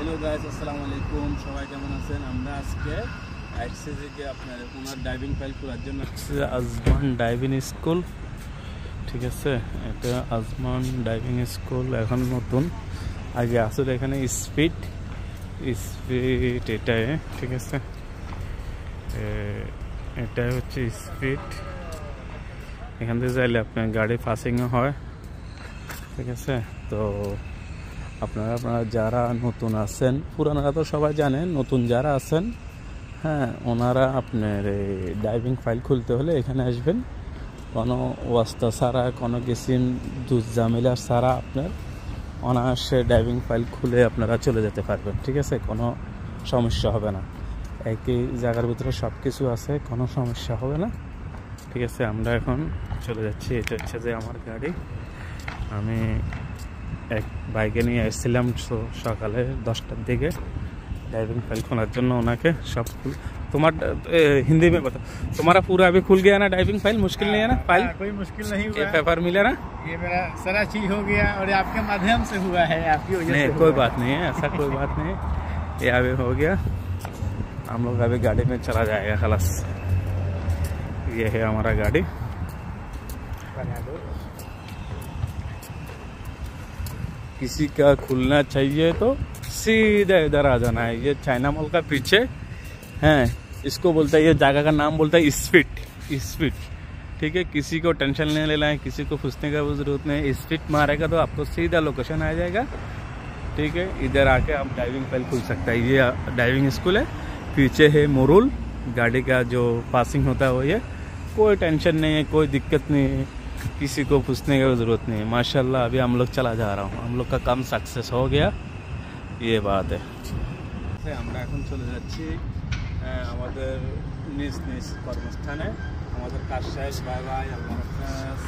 Hello guys, আসসালামু আলাইকুম। সবাই কেমন আছেন? আমরা আজকে আইসিজিকে আপনার ওনার ড্রাইভিং ফাইল খোলার জন্য আজমান ড্রাইভিং স্কুল, ঠিক আছে। এটা আজমান ড্রাইভিং স্কুল এখন নতুন, আগে আসলে এখানে স্পিড এটাই, ঠিক আছে। এটাই হচ্ছে স্পিড। এখান থেকে যাইলে আপনার গাড়ি পাসিংও হয়, ঠিক আছে। তো আপনারা যারা নতুন আছেন, পুরানারা তো সবাই জানেন, নতুন যারা আছেন, হ্যাঁ, ওনারা আপনার এই ড্রাইভিং ফাইল খুলতে হলে এখানে আসবেন। কোনো ওয়াস্তা ছাড়া, কোনো কিসিম দুঝামেলা ছাড়া আপনার অনায়াসে ড্রাইভিং ফাইল খুলে আপনারা চলে যেতে পারবেন, ঠিক আছে। কোনো সমস্যা হবে না, একই জায়গার ভিতরে সব কিছু আছে, কোনো সমস্যা হবে না, ঠিক আছে। আমরা এখন চলে যাচ্ছি। এটা হচ্ছে যে আমার গাড়ি, আমি এক বাইকে নিয়ে এসেছিলাম সকালে 10টার দিকে ड्राइविंग फाइल खोलने जন্য ওনাকে सब तुम्हार हिंदी में बता, तुम्हारा पूरा अभी खुल गया ना ड्राइविंग फाइल? मुश्किल नहीं है ना फाइल? कोई मुश्किल नहीं हुआ। पेपर मिला ना? ये मेरा सारा चीज हो गया और आपके माध्यम से हुआ है, आपकी वजह से। कोई बात नहीं है, ऐसा कोई बात नहीं है। ये अभी हो गया, हम लोग अभी गाड़ी में चला जाएगा, खलास। ये है हमारा गाड़ी। किसी का खुलना चाहिए तो सीधे इधर आ जाना है। ये चाइना मॉल का पीछे हैं, इसको बोलता है, ये जगह का नाम बोलता है स्पीड, ठीक है। किसी को टेंशन नहीं लेना है, किसी को पूछने का जरूरत नहीं। स्पीड मारेगा तो आपको सीधा लोकेशन आ जाएगा, ठीक है। इधर आके आप ड्राइविंग फाइल खुल सकता है। ये ड्राइविंग स्कूल है, पीछे है मोरूल, गाड़ी का जो पासिंग होता है वो ये। कोई टेंशन नहीं है, कोई दिक्कत नहीं है, किसी को पूछने की जरूरत नहीं है। माशाल्लाह अभी हम लोग चला जा रहा हूँ, हम लोग का काम सक्सेस हो गया, ये बात है। আমরা এখন চলে যাচ্ছি আমাদের নিজ নিজ কর্মস্থানে। আমাদের কাজ শেষ। বাই বাই, আল্লাহ হাফেজ।